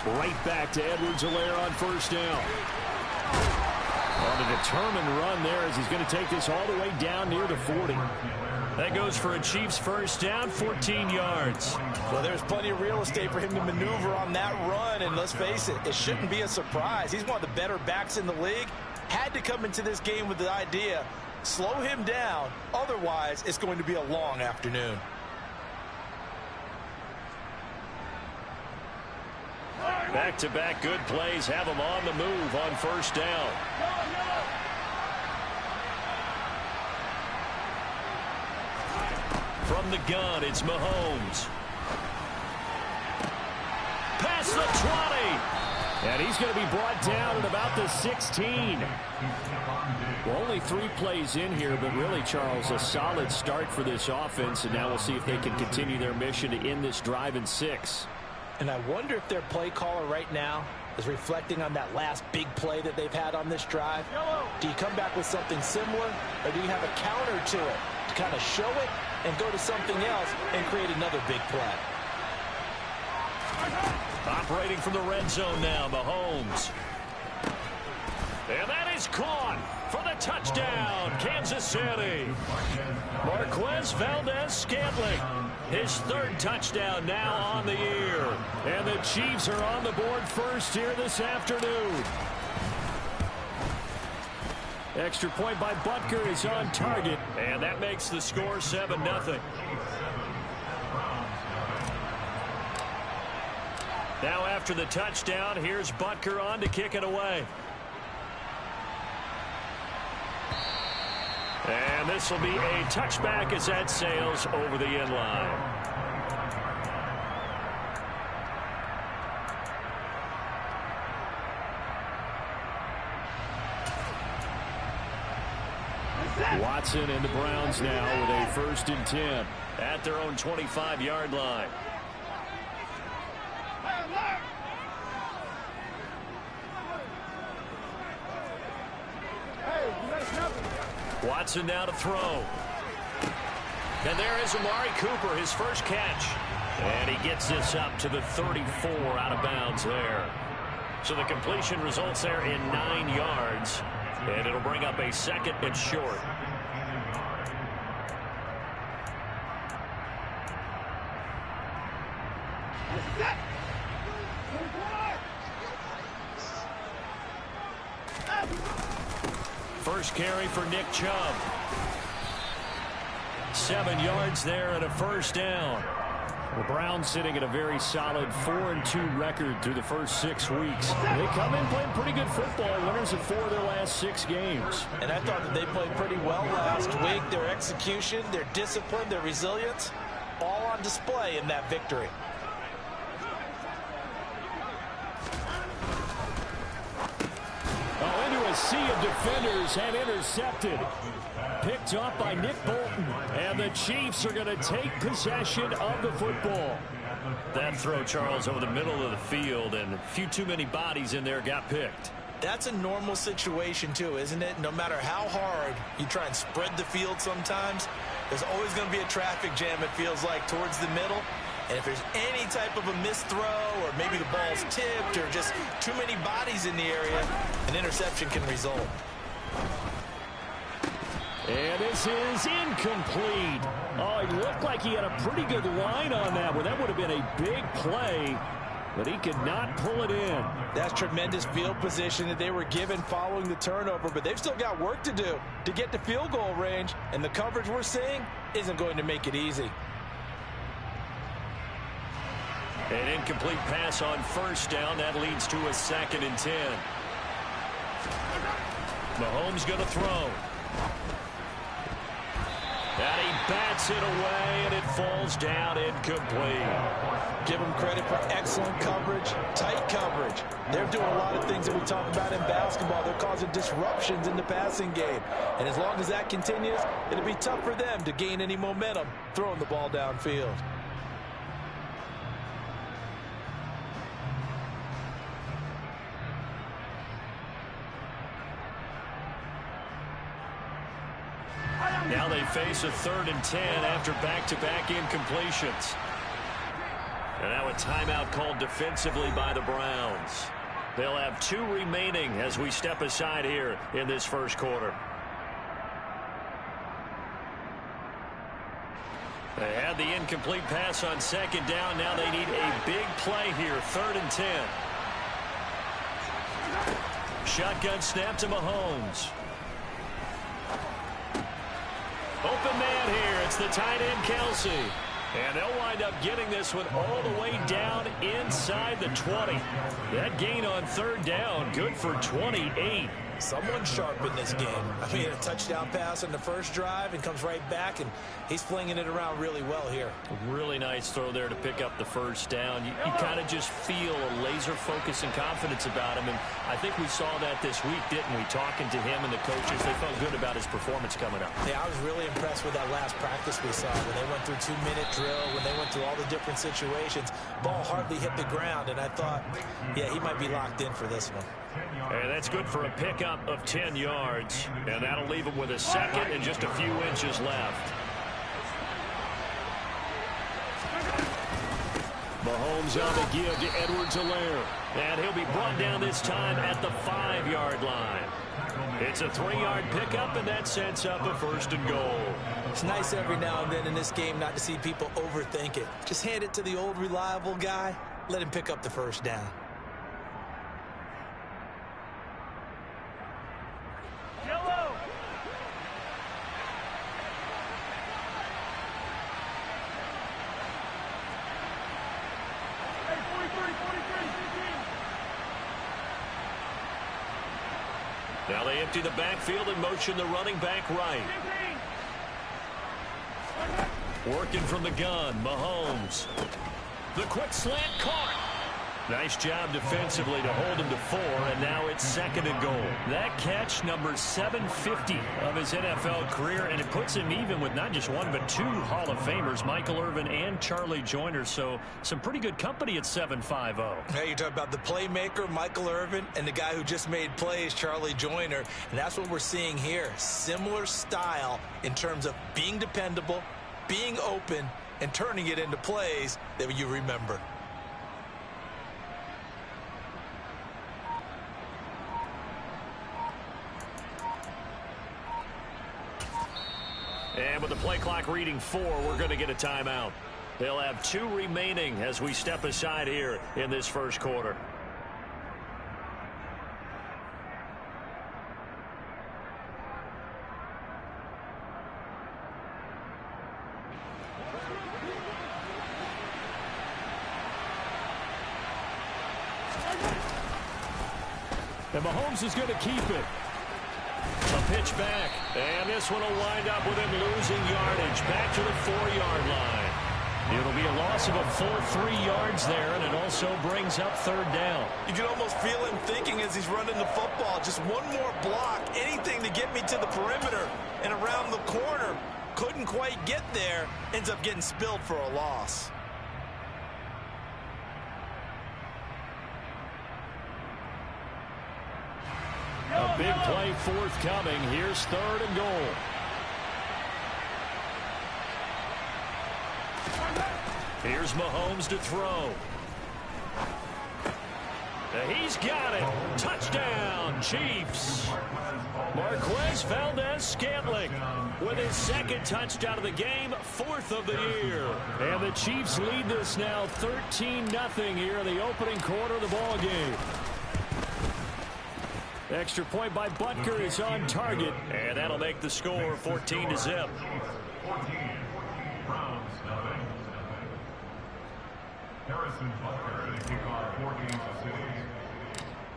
Right back to Edwards-Helaire on first down. On a determined run there as he's going to take this all the way down near the 40. That goes for a Chiefs first down, 14 yards. Well, there's plenty of real estate for him to maneuver on that run, and let's face it, it shouldn't be a surprise. He's one of the better backs in the league. Had to come into this game with the idea, slow him down, otherwise it's going to be a long afternoon. Back-to-back good plays have him on the move on first down. From the gun, it's Mahomes. Past the 20. And he's going to be brought down at about the 16. Well, only 3 plays in here, but really, Charles, a solid start for this offense. And now we'll see if they can continue their mission to end this drive in 6. And I wonder if their play caller right now is reflecting on that last big play that they've had on this drive. Do you come back with something similar, or do you have a counter to it to kind of show it and go to something else and create another big play? Operating from the red zone now, Mahomes. And that is caught for the touchdown, Kansas City. Marquez Valdez-Scantling, his 3rd touchdown now on the year. And the Chiefs are on the board first here this afternoon. Extra point by Butker is on target, and that makes the score 7-0. Now after the touchdown, here's Butker on to kick it away. And this will be a touchback as that sails over the end line. Watson and the Browns now with a 1st and 10 at their own 25-yard line. Watson now to throw. And there is Amari Cooper, his first catch. And he gets this up to the 34 out of bounds there. So the completion results there in 9 yards. And it'll bring up a 2nd and short. First carry for Nick Chubb. 7 yards there and a first down. The Browns sitting at a very solid 4-2 record through the first 6 weeks. They come in playing pretty good football, winners of 4 of their last 6 games. And I thought that they played pretty well last week. Their execution, their discipline, their resilience, all on display in that victory. Oh, into a sea of defenders and intercepted. Picked up by Nick Bolton. And the Chiefs are going to take possession of the football. That throw, Charles, over the middle of the field, and a few too many bodies in there got picked. That's a normal situation, too, isn't it? No matter how hard you try and spread the field sometimes, there's always going to be a traffic jam, it feels like, towards the middle. And if there's any type of a missed throw, or maybe the ball's tipped, or just too many bodies in the area, an interception can result. And this is incomplete. Oh, he looked like he had a pretty good line on that one. That would have been a big play, but he could not pull it in. That's tremendous field position that they were given following the turnover, but they've still got work to do to get to field goal range, and the coverage we're seeing isn't going to make it easy. An incomplete pass on first down. That leads to a 2nd and 10. Mahomes going to throw. And he bats it away, and it falls down incomplete. Give them credit for excellent coverage, tight coverage. They're doing a lot of things that we talk about in basketball. They're causing disruptions in the passing game. And as long as that continues, it'll be tough for them to gain any momentum throwing the ball downfield. Now they face a 3rd and 10 after back-to-back incompletions. And now a timeout called defensively by the Browns. They'll have 2 remaining as we step aside here in this first quarter. They had the incomplete pass on second down. Now they need a big play here, 3rd and 10. Shotgun snap to Mahomes. Open man here. It's the tight end, Kelce. And they'll wind up getting this one all the way down inside the 20. That gain on 3rd down, good for 28. Someone sharp in this game. I mean, a touchdown pass on the first drive and comes right back, and he's flinging it around really well here. Really nice throw there to pick up the first down. You kind of just feel a laser focus and confidence about him, and I think we saw that this week, didn't we? Talking to him and the coaches, they felt good about his performance coming up. Yeah, I was really impressed with that last practice we saw when they went through 2-minute drill, when they went through all the different situations. Ball hardly hit the ground, and I thought, yeah, he might be locked in for this one. And that's good for a pickup of 10 yards. And that'll leave him with a second and just a few inches left. Mahomes on the give to Edwards-Helaire. And he'll be brought down this time at the 5-yard line. It's a 3-yard pickup, and that sets up a 1st and goal. It's nice every now and then in this game not to see people overthink it. Just hand it to the old reliable guy. Let him pick up the first down. Now they empty the backfield and motion the running back right. Working from the gun, Mahomes. The quick slant caught. Nice job defensively to hold him to 4, and now it's 2nd and goal. That catch, number 750 of his NFL career, and it puts him even with not just 1 but 2 Hall of Famers, Michael Irvin and Charlie Joyner. So some pretty good company at 7.50. Hey, you're talking about the playmaker, Michael Irvin, and the guy who just made plays, Charlie Joyner. And that's what we're seeing here. Similar style in terms of being dependable, being open, and turning it into plays that you remember. And with the play clock reading 4, we're going to get a timeout. They'll have 2 remaining as we step aside here in this first quarter. And Mahomes is going to keep it. A pitch back, and this one will wind up with him losing yardage back to the 4-yard line. It'll be a loss of a full 3 yards there, and it also brings up 3rd down. You can almost feel him thinking as he's running the football, just one more block, anything to get me to the perimeter and around the corner. Couldn't quite get there, ends up getting spilled for a loss. A big play forthcoming. Here's 3rd and goal. Here's Mahomes to throw. He's got it. Touchdown, Chiefs. Marquez Valdes-Scantling with his 2nd touchdown of the game, 4th of the year. And the Chiefs lead this now 13-0 here in the opening quarter of the ball game. Extra point by Butker is on target, and that'll make the score 14-0.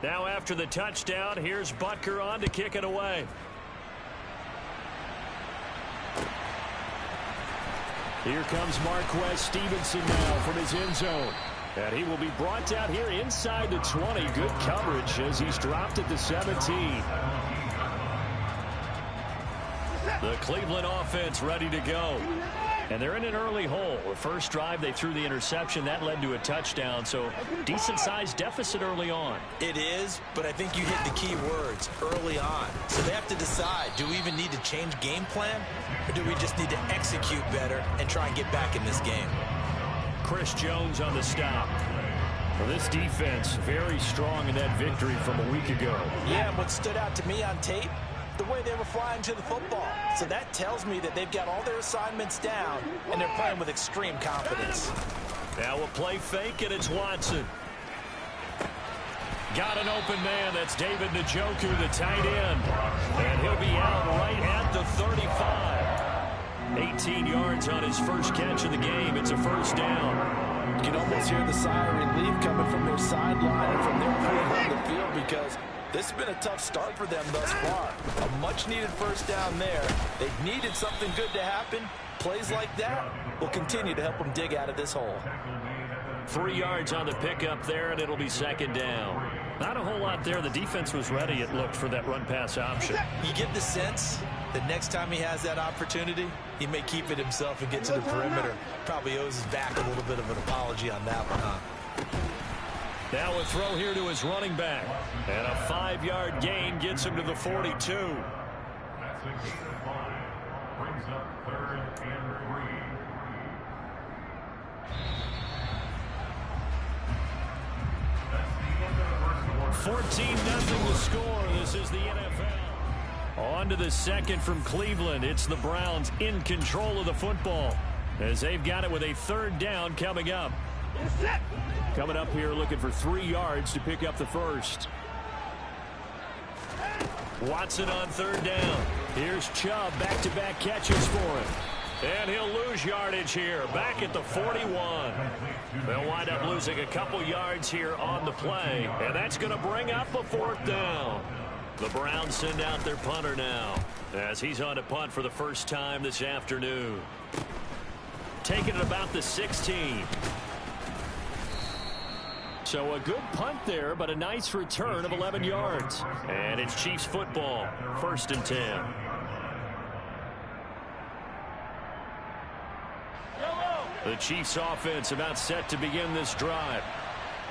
Now after the touchdown, here's Butker on to kick it away. Here comes Marquez Stevenson now from his end zone. And he will be brought down here inside the 20. Good coverage as he's dropped at the 17. The Cleveland offense ready to go. And they're in an early hole. The first drive, they threw the interception. That led to a touchdown. So decent-sized deficit early on. It is, but I think you hit the key words, early on. So they have to decide, do we even need to change game plan? Or do we just need to execute better and try and get back in this game? Chris Jones on the stop. Well, this defense very strong in that victory from a week ago. Yeah, what stood out to me on tape, the way they were flying to the football. So that tells me that they've got all their assignments down, and they're playing with extreme confidence. Now a play fake, and it's Watson. Got an open man. That's David Njoku, the tight end. And he'll be out right at the 35. 18 yards on his first catch of the game. It's a first down. You can almost hear the sigh of relief coming from their sideline and from their point on the field, because this has been a tough start for them thus far. A much-needed first down there. They've needed something good to happen. Plays like that will continue to help them dig out of this hole. 3 yards on the pickup there, and it'll be second down. Not a whole lot there. The defense was ready, it looked, for that run-pass option. You get the sense that next time he has that opportunity, he may keep it himself and get to the perimeter. Probably owes his back a little bit of an apology on that one, huh? Now a throw here to his running back. And a 5-yard gain gets him to the 42. That's a gain of 5. Brings up 3rd and 3. 14-0 the score. This is the NFL. On to the second from Cleveland. It's the Browns in control of the football, as they've got it with a 3rd down coming up. Coming up here looking for 3 yards to pick up the first. Watson on 3rd down. Here's Chubb, back-to-back catches for him. And he'll lose yardage here, back at the 41. They'll wind up losing a couple yards here on the play, and that's going to bring up a 4th down. The Browns send out their punter now, as he's on to punt for the first time this afternoon. Taking it about the 16. So a good punt there, but a nice return of 11 yards. And it's Chiefs football, 1st and 10. The Chiefs offense about set to begin this drive.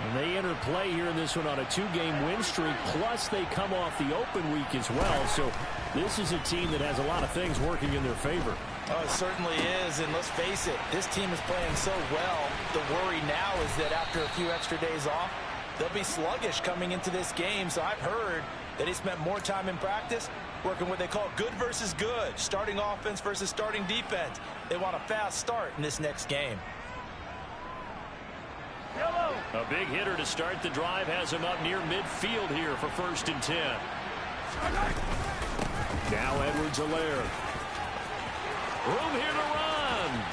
And they enter play here in this one on a 2-game win streak, plus they come off the open week as well. So this is a team that has a lot of things working in their favor. Oh, it certainly is, and let's face it, this team is playing so well. The worry now is that after a few extra days off, they'll be sluggish coming into this game. So I've heard that he spent more time in practice working what they call good versus good, starting offense versus starting defense. They want a fast start in this next game. A big hitter to start the drive has him up near midfield here for 1st and 10. Now Edwards-Helaire. Room here to run.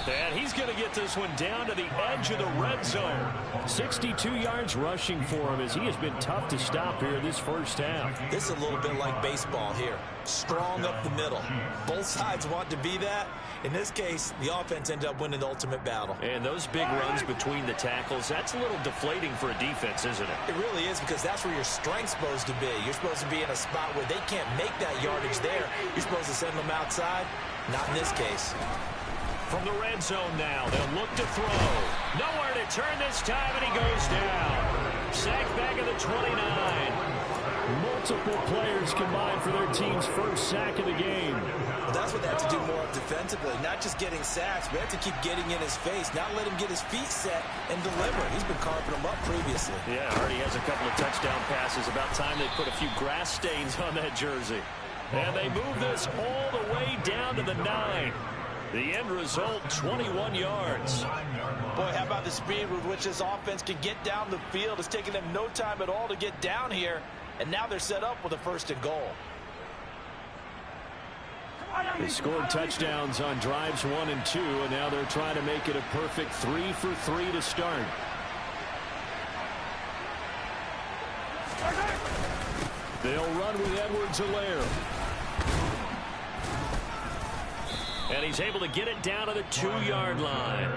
And he's going to get this one down to the edge of the red zone. 62 yards rushing for him, as he has been tough to stop here this first half. This is a little bit like baseball here. Strong up the middle. Both sides want to be that. In this case, the offense ended up winning the ultimate battle. And those big runs between the tackles, that's a little deflating for a defense, isn't it? It really is, because that's where your strength's supposed to be. You're supposed to be in a spot where they can't make that yardage there. You're supposed to send them outside. Not in this case. From the red zone now, they'll look to throw. Nowhere to turn this time, and he goes down. Sacked back at the 29. Multiple players combined for their team's first sack of the game. Well, that's what they have to do more of defensively. Not just getting sacks, but they have to keep getting in his face. Not let him get his feet set and deliver. He's been carving them up previously. Yeah, already has a couple of touchdown passes. About time they put a few grass stains on that jersey. And they move this all the way down to the 9. The end result, 21 yards. Boy, how about the speed with which this offense can get down the field? It's taking them no time at all to get down here. And now they're set up with a 1st and goal. They scored touchdowns on drives 1 and 2, and now they're trying to make it a perfect 3 for 3 to start. They'll run with Edwards-Helaire. And he's able to get it down to the 2-yard line.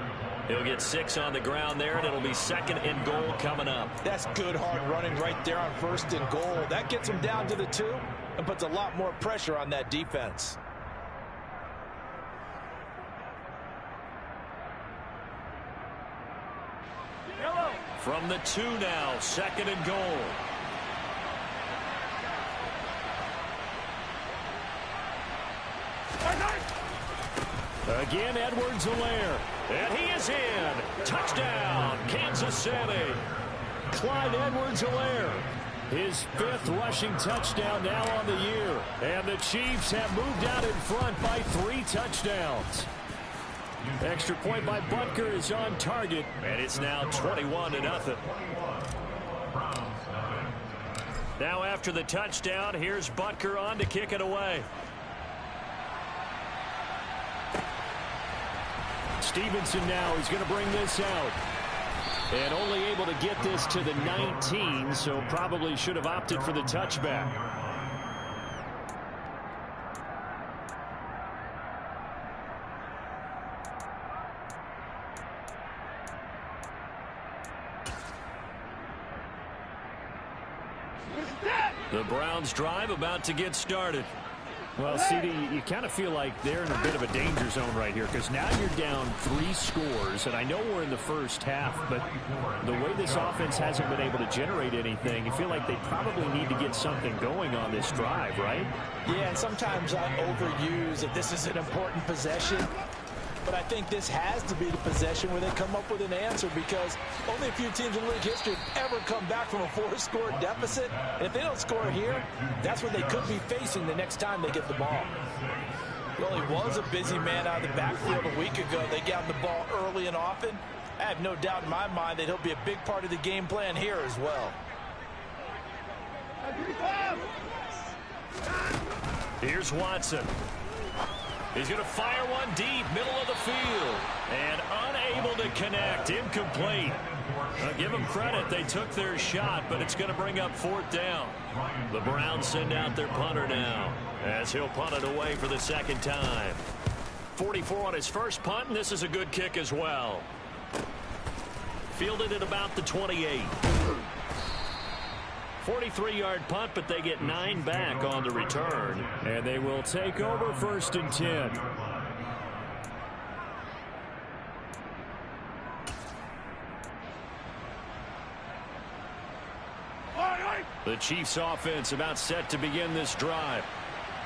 He'll get 6 on the ground there, and it'll be 2nd and goal coming up. That's good hard running right there on 1st and goal. That gets him down to the 2 and puts a lot more pressure on that defense. From the 2 now, 2nd and goal. Again, Edwards-Helaire. And he is in. Touchdown, Kansas City. Clyde Edwards-Helaire, his 5th rushing touchdown now on the year. And the Chiefs have moved out in front by 3 touchdowns. Extra point by Butker is on target. And it's now 21-0. Now after the touchdown, here's Butker on to kick it away. Stevenson now is going to bring this out. And only able to get this to the 19, so probably should have opted for the touchback. The Browns drive about to get started. Well, CD, you kind of feel like they're in a bit of a danger zone right here because now you're down 3 scores, and I know we're in the first half, but the way this offense hasn't been able to generate anything, you feel like they probably need to get something going on this drive, right? Yeah, and sometimes I overuse if this is an important possession. But I think this has to be the possession where they come up with an answer because only a few teams in league history have ever come back from a 4-score deficit. And if they don't score here, that's what they could be facing the next time they get the ball. Well, he was a busy man out of the backfield a week ago. They got the ball early and often. I have no doubt in my mind that he'll be a big part of the game plan here as well. Here's Watson. He's going to fire one deep, middle of the field. And unable to connect, incomplete. Give them credit, they took their shot, but it's going to bring up 4th down. The Browns send out their punter now, as he'll punt it away for the 2nd time. 44 on his first punt, and this is a good kick as well. Fielded at about the 28. 43-yard punt, but they get 9 back on the return. And they will take over 1st and 10. The Chiefs offense about set to begin this drive.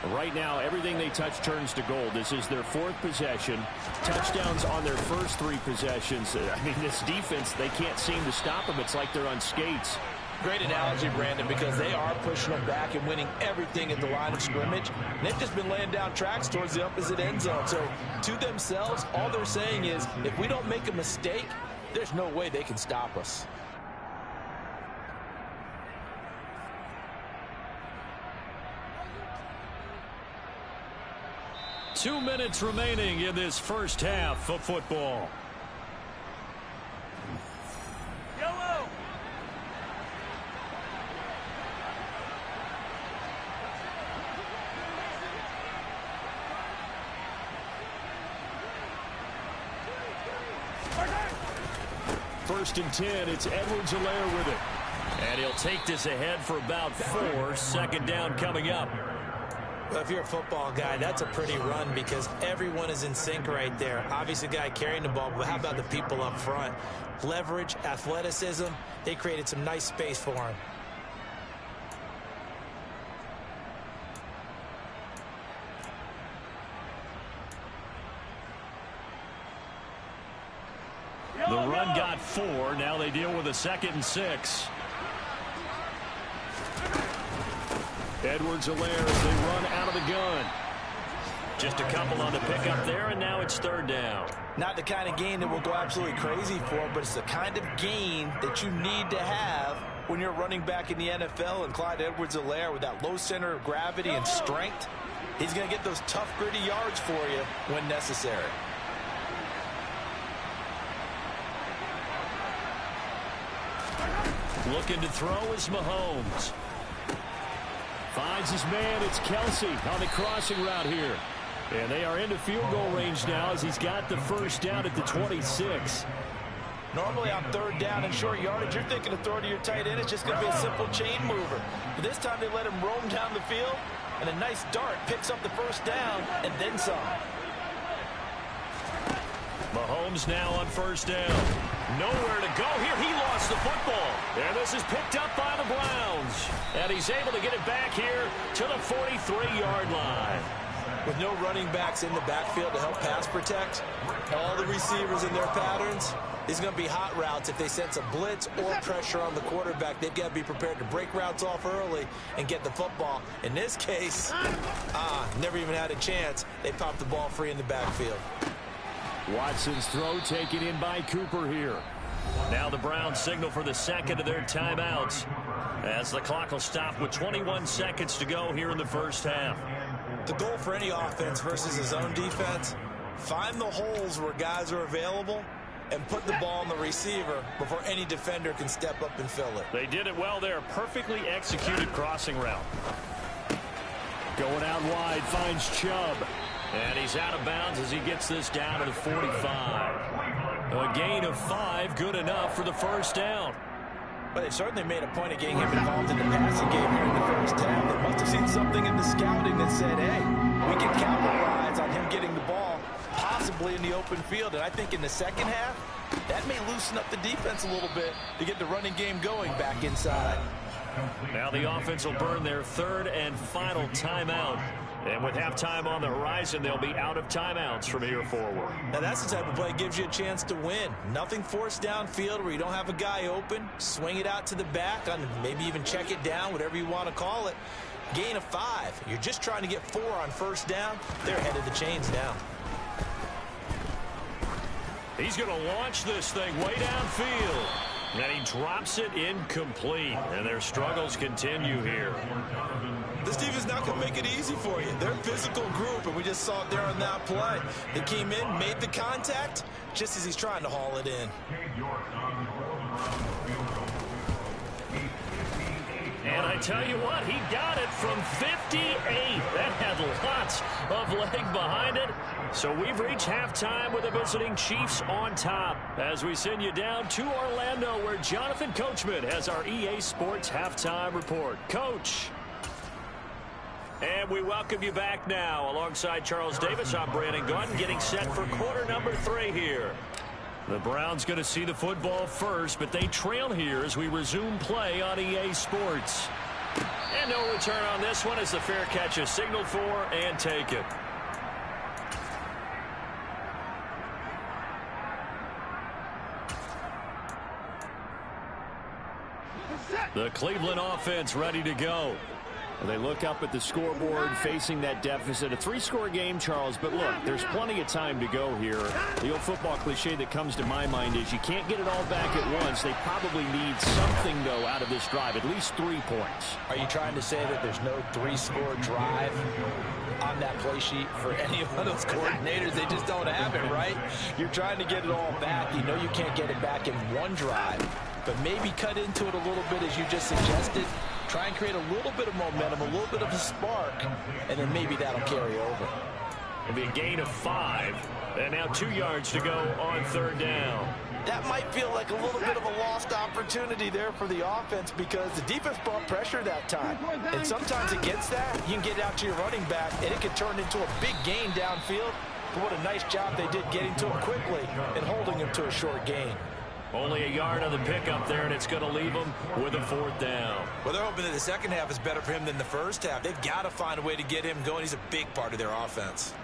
Right now, everything they touch turns to gold. This is their 4th possession. Touchdowns on their first 3 possessions. I mean, this defense, they can't seem to stop them. It's like they're on skates. Great analogy, Brandon, because they are pushing them back and winning everything at the line of scrimmage. And they've just been laying down tracks towards the opposite end zone. So to themselves, all they're saying is, if we don't make a mistake, there's no way they can stop us. Two minutes remaining in this first half of football. First and 10, it's Edwards-Helaire with it. And he'll take this ahead for about 4. 2nd down coming up. Well, if you're a football guy, that's a pretty run because everyone is in sync right there. Obviously, the guy carrying the ball, but how about the people up front? Leverage, athleticism, they created some nice space for him. The run got 4. Now they deal with a 2nd and 6. Edwards-Helaire as they run out of the gun. Just a couple on the pickup there, and now it's 3rd down. Not the kind of gain that we'll go absolutely crazy for, but it's the kind of gain that you need to have when you're running back in the NFL. And Clyde Edwards-Helaire, with that low center of gravity and strength, he's going to get those tough, gritty yards for you when necessary. Looking to throw is Mahomes. Finds his man. It's Kelsey on the crossing route here. And they are into field goal range now as he's got the 1st down at the 26. Normally on 3rd down and short yardage, you're thinking of throwing to your tight end. It's just going to be a simple chain mover. But this time they let him roam down the field, and a nice dart picks up the 1st down and then some. Mahomes now on 1st down. Nowhere to go here. He lost the football. And this is picked up by the Browns. And he's able to get it back here to the 43-yard line. With no running backs in the backfield to help pass protect, all the receivers in their patterns, it's going to be hot routes. If they sense a blitz or pressure on the quarterback, they've got to be prepared to break routes off early and get the football. In this case, never even had a chance. They popped the ball free in the backfield. Watson's throw taken in by Cooper here. Now the Browns signal for the second of their timeouts as the clock will stop with 21 seconds to go here in the first half. The goal for any offense versus his own defense, find the holes where guys are available and put the ball on the receiver before any defender can step up and fill it. They did it well there. Perfectly executed crossing route. Going out wide, finds Chubb. And he's out of bounds as he gets this down to the 45. A gain of 5, good enough for the first down. But they've certainly made a point of getting him involved in the passing game here in the first half. They must have seen something in the scouting that said, hey, we can capitalize on him getting the ball, possibly in the open field. And I think in the second half, that may loosen up the defense a little bit to get the running game going back inside. Now the offense will burn their third and final timeout. And with halftime on the horizon, they'll be out of timeouts from here forward. Now that's the type of play that gives you a chance to win. Nothing forced downfield where you don't have a guy open. Swing it out to the back, maybe even check it down, whatever you want to call it. Gain of 5. You're just trying to get 4 on first down. They're ahead of the chains now. He's going to launch this thing way downfield. And he drops it incomplete. And their struggles continue here. This defense is not going to make it easy for you. They're a physical group, and we just saw it there on that play. They came in, made the contact, just as he's trying to haul it in. And I tell you what, he got it from 58. That had lots of leg behind it. So we've reached halftime with the visiting Chiefs on top as we send you down to Orlando, where Jonathan Coachman has our EA Sports halftime report. Coach. And we welcome you back now. Alongside Charles Davis, I'm Brandon Gunn, getting set for quarter number 3 here. The Browns going to see the football first, but they trail here as we resume play on EA Sports. And no return on this one as the fair catch is signaled for and taken. The Cleveland offense ready to go. They look up at the scoreboard facing that deficit. A 3-score game, Charles, but look, there's plenty of time to go here. The old football cliche that comes to my mind is you can't get it all back at once. They probably need something, though, out of this drive, at least 3 points. Are you trying to say that there's no 3-score drive on that play sheet for any of those coordinators? They just don't have it, right? You're trying to get it all back. You know you can't get it back in one drive, but maybe cut into it a little bit as you just suggested. Try and create a little bit of momentum, a little bit of a spark, and then maybe that'll carry over. It'll be a gain of 5, and now 2 yards to go on third down. That might feel like a little bit of a lost opportunity there for the offense because the defense brought pressure that time. And sometimes against that, you can get it out to your running back, and it can turn into a big gain downfield. But what a nice job they did getting to him quickly and holding him to a short gain. Only a yard on the pickup there, and it's going to leave them with a 4th down. Well, they're hoping that the second half is better for him than the first half. They've got to find a way to get him going. He's a big part of their offense.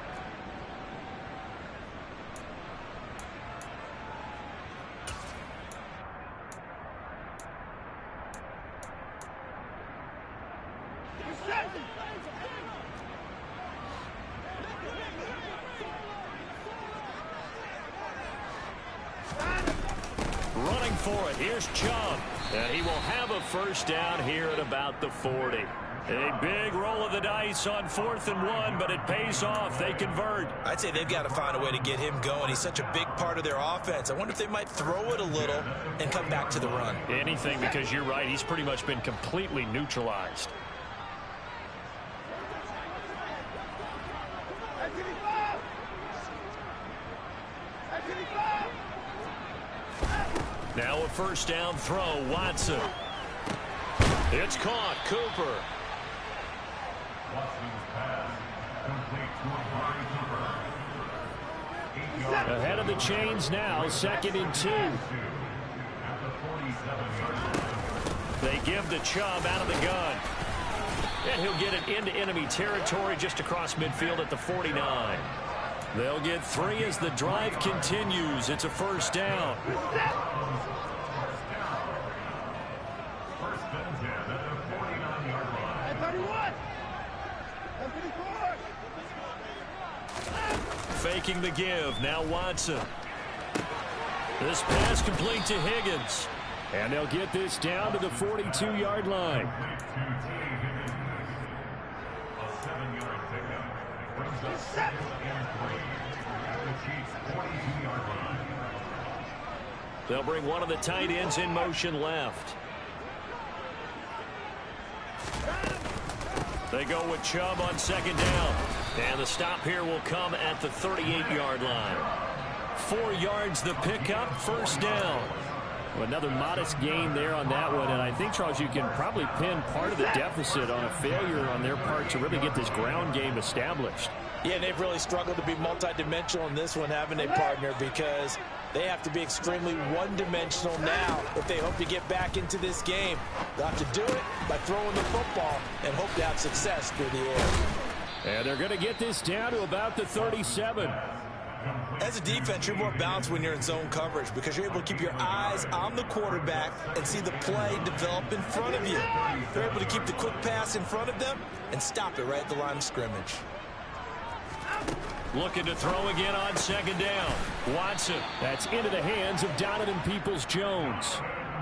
Running for it. Here's Chubb. And he will have a first down here at about the 40. A big roll of the dice on 4th and 1, but it pays off. They convert. I'd say they've got to find a way to get him going. He's such a big part of their offense. I wonder if they might throw it a little and come back to the run. Anything, because you're right. He's pretty much been completely neutralized. Now a first down throw, Watson. It's caught, Cooper. Ahead of the chains now, 2nd and 2. They give the Chubb out of the gun. And he'll get it into enemy territory just across midfield at the 49. They'll get 3 as the drive continues. It's a first down. Faking the give. Now Watson. This pass complete to Higgins. And they'll get this down to the 42-yard line. They'll bring one of the tight ends in motion left. They go with Chubb on second down. And the stop here will come at the 38-yard line. 4 yards the pickup, first down. Well, another modest gain there on that one, and I think, Charles, you can probably pin part of the deficit on a failure on their part to really get this ground game established. Yeah, they've really struggled to be multidimensional in this one, haven't they, partner? Because they have to be extremely one-dimensional now if they hope to get back into this game. They'll have to do it by throwing the football and hope to have success through the air. And they're going to get this down to about the 37. As a defense, you're more balanced when you're in zone coverage because you're able to keep your eyes on the quarterback and see the play develop in front of you. They're able to keep the quick pass in front of them and stop it right at the line of scrimmage. Looking to throw again on second down. Watson. That's into the hands of Donovan Peoples-Jones.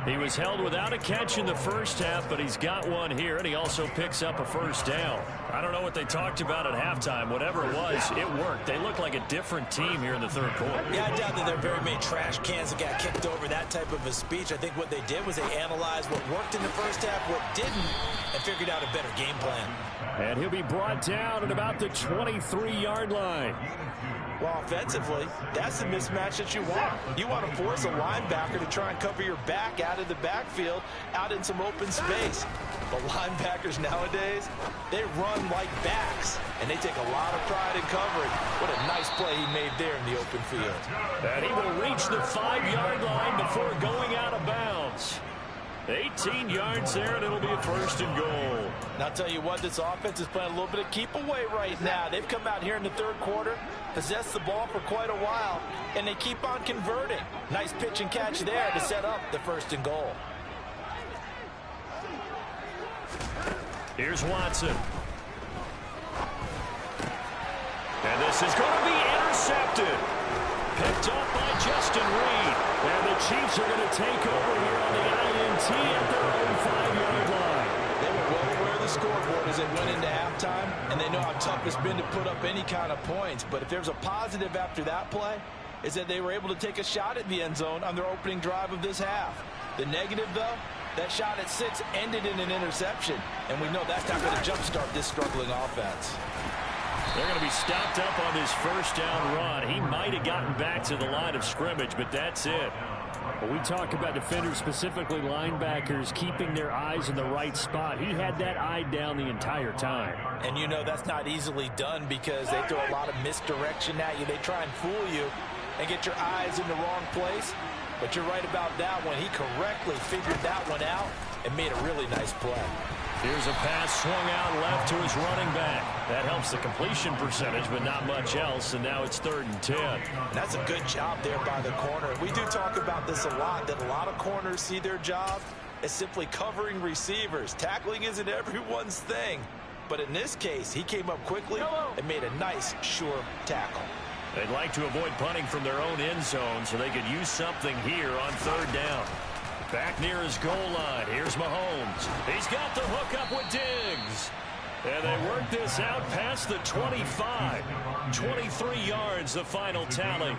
He was held without a catch in the first half, but he's got one here, and he also picks up a first down. I don't know what they talked about at halftime. Whatever it was, it worked. They look like a different team here in the third quarter. Yeah, I doubt that there are very many trash cans that got kicked over, that type of a speech. I think what they did was they analyzed what worked in the first half, what didn't, and figured out a better game plan. And he'll be brought down at about the 23-yard line. Well, offensively, that's the mismatch that you want. You want to force a linebacker to try and cover your back out of the backfield, out in some open space. But linebackers nowadays, they run like backs, and they take a lot of pride in covering. What a nice play he made there in the open field. And he will reach the 5-yard line before going out of bounds. 18 yards there, and it'll be a first and goal. And I'll tell you what, this offense is playing a little bit of keep away right now. They've come out here in the third quarter, possessed the ball for quite a while, and they keep on converting. Nice pitch and catch there to set up the first and goal. Here's Watson. And this is going to be intercepted. Picked up by Justin Reed. And the Chiefs are going to take over here on the INT at their own 5-yard line. They were well aware of the scoreboard as they went into halftime, and they know how tough it's been to put up any kind of points. But if there's a positive after that play, is that they were able to take a shot at the end zone on their opening drive of this half. The negative, though, that shot at 6 ended in an interception, and we know that's not going to jumpstart this struggling offense. They're going to be stopped up on this first down run. He might have gotten back to the line of scrimmage, but that's it. When we talk about defenders, specifically linebackers, keeping their eyes in the right spot, he had that eye down the entire time. And you know that's not easily done because they throw a lot of misdirection at you. They try and fool you and get your eyes in the wrong place. But you're right about that one. He correctly figured that one out and made a really nice play. Here's a pass swung out left to his running back. That helps the completion percentage, but not much else, and now it's 3rd and 10. And that's a good job there by the corner. We do talk about this a lot, that a lot of corners see their job as simply covering receivers. Tackling isn't everyone's thing. But in this case, he came up quickly and made a nice, sure tackle. They'd like to avoid punting from their own end zone so they could use something here on 3rd down. Back near his goal line. Here's Mahomes. He's got the hook up with Diggs. And they work this out past the 25. 23 yards, the final tally.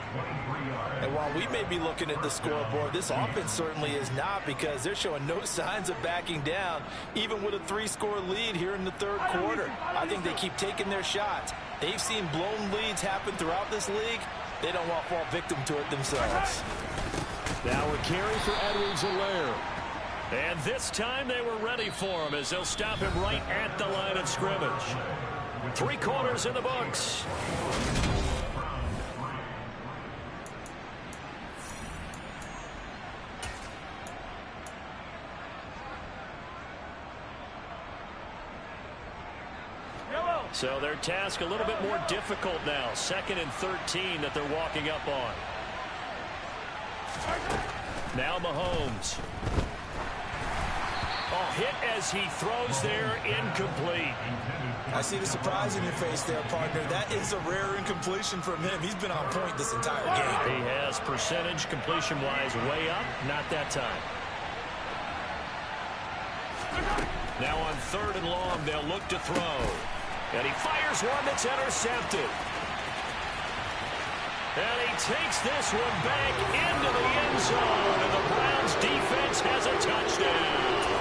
And while we may be looking at the scoreboard, this offense certainly is not, because they're showing no signs of backing down, even with a 3-score lead here in the third quarter. I think they keep taking their shots. They've seen blown leads happen throughout this league. They don't want to fall victim to it themselves. Now a carry for Edwards-Helaire. And this time they were ready for him as they'll stop him right at the line of scrimmage. 3 quarters in the books. So their task a little bit more difficult now. 2nd and 13 that they're walking up on. Now Mahomes. Oh, hit as he throws there, incomplete. I see the surprise in your face there, partner. That is a rare incompletion from him. He's been on point this entire game. He has percentage completion-wise way up. Not that time. Now on 3rd and long, they'll look to throw. And he fires one that's intercepted. And he takes this one back into the end zone. And the Browns defense has a touchdown.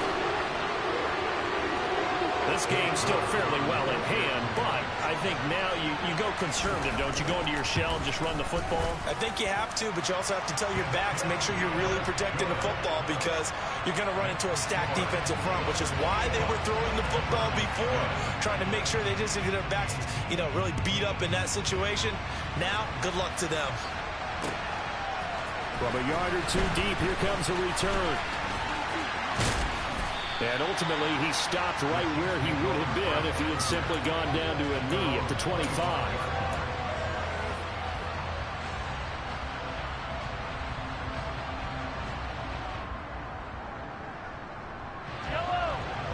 This game's still fairly well in hand, but I think now you go conservative, don't you? Go into your shell and just run the football? I think you have to, but you also have to tell your backs, make sure you're really protecting the football because you're going to run into a stacked defensive front, which is why they were throwing the football before, trying to make sure they just get their backs, really beat up in that situation. Now, good luck to them. From a yard or two deep, here comes a return. And ultimately, he stopped right where he would have been if he had simply gone down to a knee at the 25.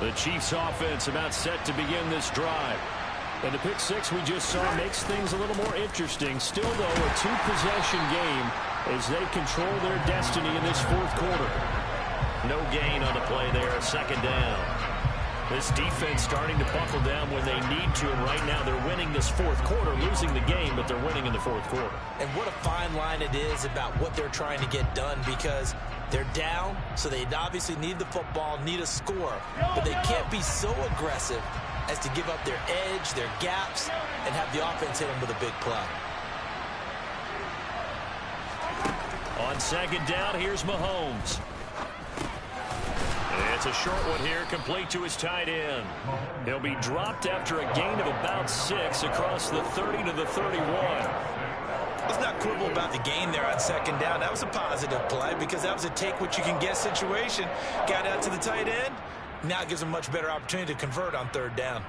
The Chiefs offense about set to begin this drive. And the pick six we just saw makes things a little more interesting. Still, though, a two-possession game as they control their destiny in this 4th quarter. No gain on the play there, 2nd down. This defense starting to buckle down when they need to, and right now they're winning this 4th quarter, losing the game, but they're winning in the 4th quarter. And what a fine line it is about what they're trying to get done because they're down, so they obviously need the football, need a score, but they can't be so aggressive as to give up their edge, their gaps, and have the offense hit them with a big play. On 2nd down, here's Mahomes. It's a short one here, complete to his tight end. He'll be dropped after a gain of about 6 across the 30 to the 31. Let's not quibble about the gain there on 2nd down. That was a positive play because that was a take-what-you-can-get situation. Got out to the tight end. Now it gives them a much better opportunity to convert on 3rd down.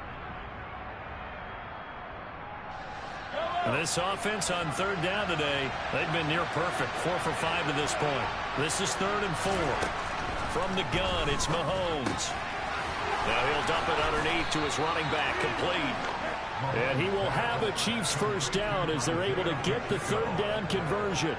This offense on 3rd down today, they've been near perfect. 4 for 5 to this point. This is 3rd and 4. From the gun, it's Mahomes. Now he'll dump it underneath to his running back, complete. And he will have a Chiefs 1st down as they're able to get the 3rd down conversion.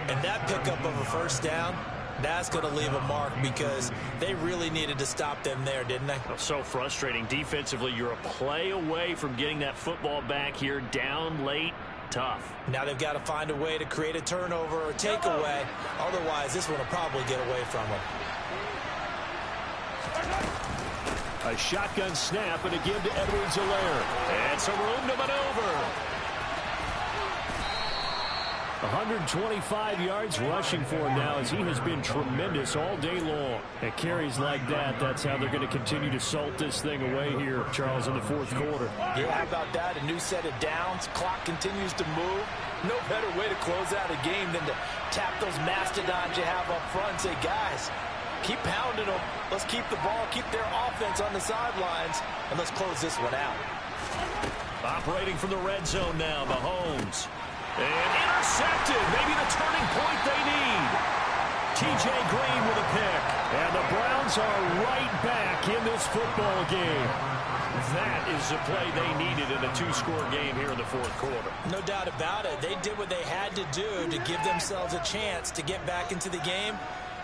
And that pickup of a 1st down, that's going to leave a mark because they really needed to stop them there, didn't they? So frustrating. Defensively, you're a play away from getting that football back here, down late. Tough. Now they've got to find a way to create a turnover or takeaway. Otherwise, this one will probably get away from them. A shotgun snap and a give to Edwards-Helaire. And some room to maneuver. 125 yards rushing for him now as he has been tremendous all day long. At carries like that, that's how they're going to continue to salt this thing away here, Charles, in the 4th quarter. Yeah, how about that? A new set of downs. Clock continues to move. No better way to close out a game than to tap those mastodons you have up front and say, guys, keep pounding them. Let's keep the ball, keep their offense on the sidelines, and let's close this one out. Operating from the red zone now, Mahomes. And intercepted. Maybe the turning point they need. T.J. Green with a pick. And the Browns are right back in this football game. That is the play they needed in a 2-score game here in the 4th quarter. No doubt about it. They did what they had to do to give themselves a chance to get back into the game.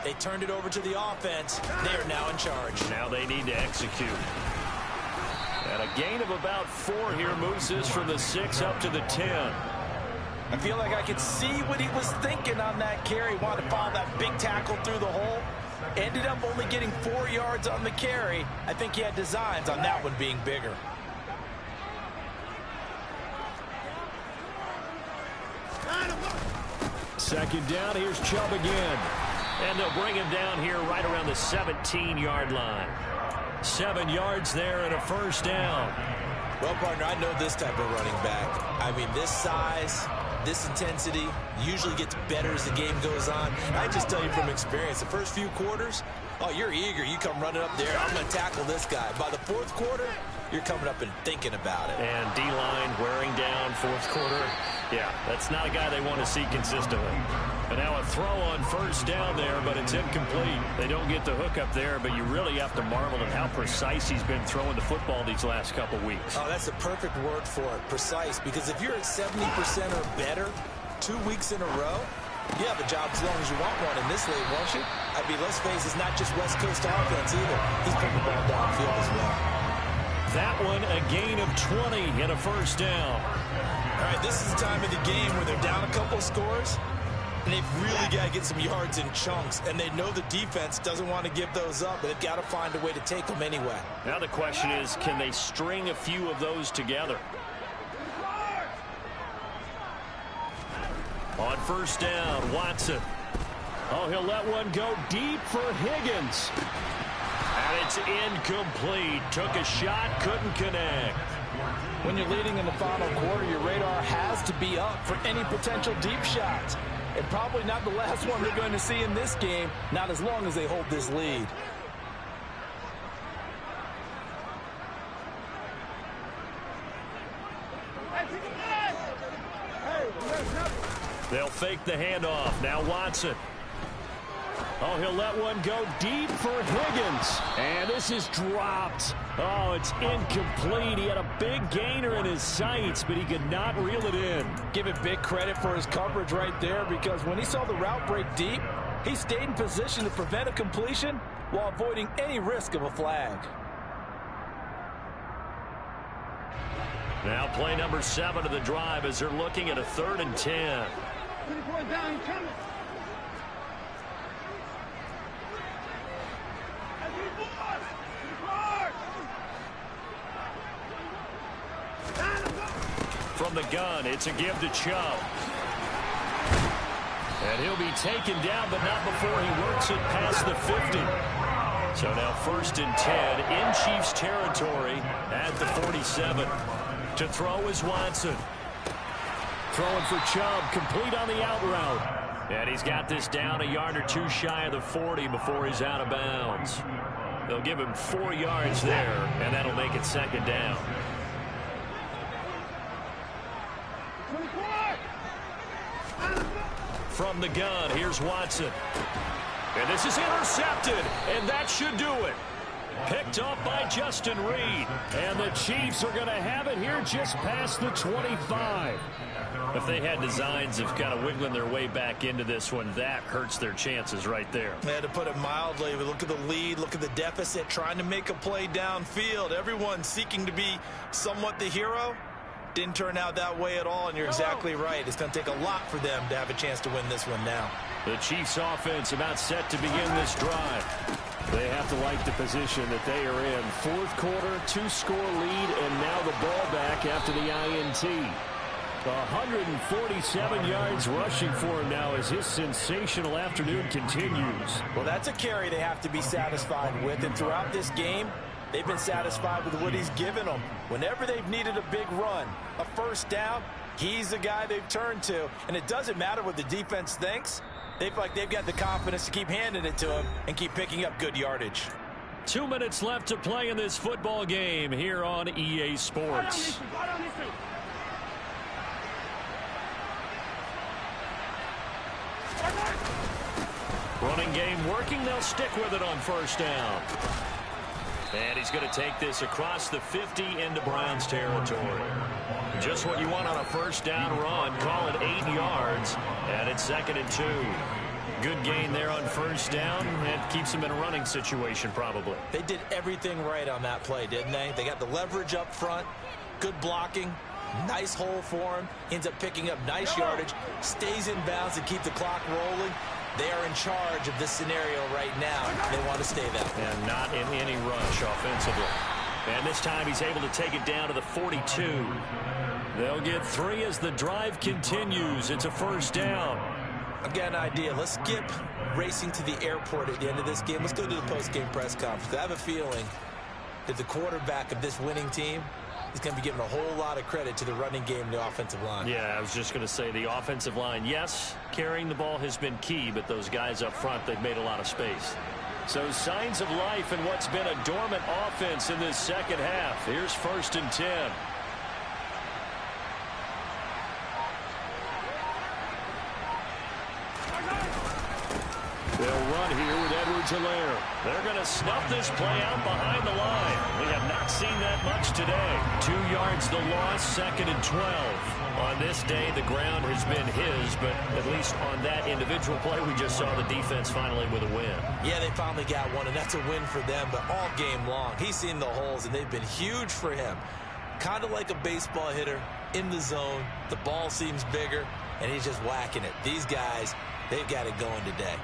They turned it over to the offense. They are now in charge. Now they need to execute. And a gain of about 4 here moves this from the 6 up to the 10. I feel like I could see what he was thinking on that carry. Wanted to follow that big tackle through the hole. Ended up only getting 4 yards on the carry. I think he had designs on that one being bigger. Second down, here's Chubb again. And they'll bring him down here right around the 17-yard line. 7 yards there and a 1st down. Well, partner, I know this type of running back. I mean, this size, this intensity usually gets better as the game goes on. I just tell you from experience, the first few quarters, oh, you're eager. You come running up there, I'm going to tackle this guy. By the 4th quarter, you're coming up and thinking about it. And D-line wearing down fourth quarter. Yeah, that's not a guy they want to see consistently. And now a throw on first down there, but it's incomplete. They don't get the hook up there, but you really have to marvel at how precise he's been throwing the football these last couple weeks. Oh, that's the perfect word for it, precise, because if you're at 70% or better 2 weeks in a row, you have a job as long as you want one in this league, won't you? I mean, let's face it, it's not just West Coast offense either. He's putting the ball downfield as well. That one, a gain of 20 and a first down. All right, this is the time of the game where they're down a couple of scores, and they've really got to get some yards in chunks, and they know the defense doesn't want to give those up, but they've got to find a way to take them anyway. Now the question is, can they string a few of those together? On first down, Watson. Oh, he'll let one go deep for Higgins. And it's incomplete. Took a shot, couldn't connect. When you're leading in the final quarter, your radar has to be up for any potential deep shots. And probably not the last one they're going to see in this game, not as long as they hold this lead. They'll fake the handoff. Now Watson. Oh, he'll let one go deep for Higgins. And this is dropped. Oh, it's incomplete. He had a big gainer in his sights, but he could not reel it in. Give it big credit for his coverage right there, because when he saw the route break deep, he stayed in position to prevent a completion while avoiding any risk of a flag. Now play number 7 of the drive as they're looking at a 3rd and 10. From the gun, it's a give to Chubb. And he'll be taken down, but not before he works it past the 50. So now 1st and 10 in Chiefs territory at the 47. To throw is Watson. Throwing for Chubb, complete on the out route. And he's got this down a yard or two shy of the 40 before he's out of bounds. They'll give him 4 yards there, and that'll make it 2nd down. From the gun, here's Watson. And this is intercepted, and that should do it. Picked up by Justin Reed. And the Chiefs are going to have it here just past the 25. If they had designs of kind of wiggling their way back into this one, that hurts their chances right there. Yeah, to put it mildly, look at the lead, look at the deficit, trying to make a play downfield. Everyone seeking to be somewhat the hero. Didn't turn out that way at all, and you're exactly right. It's going to take a lot for them to have a chance to win this one now. The Chiefs offense about set to begin this drive. They have to like the position that they are in. 4th quarter, 2-score lead, and now the ball back after the INT. 147 yards rushing for him now as his sensational afternoon continues. Well, that's a carry they have to be satisfied with, and throughout this game, they've been satisfied with what he's given them. Whenever they've needed a big run, a first down, he's the guy they've turned to. And it doesn't matter what the defense thinks. They've got the confidence to keep handing it to him and keep picking up good yardage. 2 minutes left to play in this football game here on EA Sports. Running game working. They'll stick with it on first down. And he's going to take this across the 50 into Browns territory. Just what you want on a first down run. Call it 8 yards. And it's 2nd and 2. Good gain there on first down. And keeps him in a running situation probably. They did everything right on that play, didn't they? They got the leverage up front. Good blocking. Nice hole for him. Ends up picking up nice yardage. Stays in bounds and keep the clock rolling. They are in charge of this scenario right now. They want to stay that way. And not in any rush offensively. And this time he's able to take it down to the 42. They'll get 3 as the drive continues. It's a first down. I've got an idea. Let's skip racing to the airport at the end of this game. Let's go to the post-game press conference. I have a feeling that the quarterback of this winning team is going to be given a whole lot of credit to the running game and the offensive line. Yeah, I was just going to say the offensive line, yes, carrying the ball has been key, but those guys up front, they've made a lot of space. So signs of life in what's been a dormant offense in this second half. Here's 1st and 10. They'll run here with Edwards-Helaire. They're going to snuff this play out behind the line. We have not seen that much today. 2 yards the loss, 2nd and 12. On this day, the ground has been his, but at least on that individual play, we just saw the defense finally with a win. Yeah, they finally got one, and that's a win for them, but all game long, he's seen the holes, and they've been huge for him. Kind of like a baseball hitter in the zone. The ball seems bigger, and he's just whacking it. These guys, they've got it going today.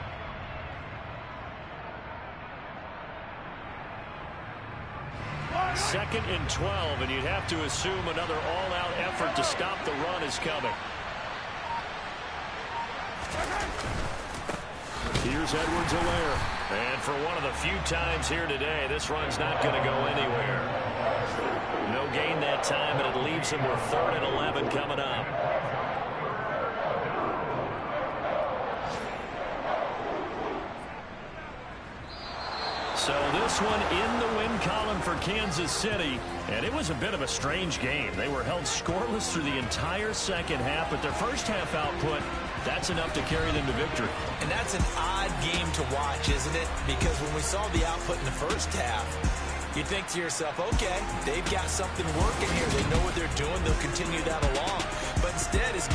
Second and 12, and you'd have to assume another all-out effort to stop the run is coming. Here's Edwards-Helaire. And for one of the few times here today, this run's not going to go anywhere. No gain that time, and it leaves him with 3rd and 11 coming up. So this one in the win column for Kansas City, and it was a bit of a strange game. They were held scoreless through the entire second half, but their first half output, that's enough to carry them to victory. And that's an odd game to watch, isn't it? Because when we saw the output in the first half, you think to yourself, okay, they've got something working here. They know what they're doing. They'll continue that along. But instead, it's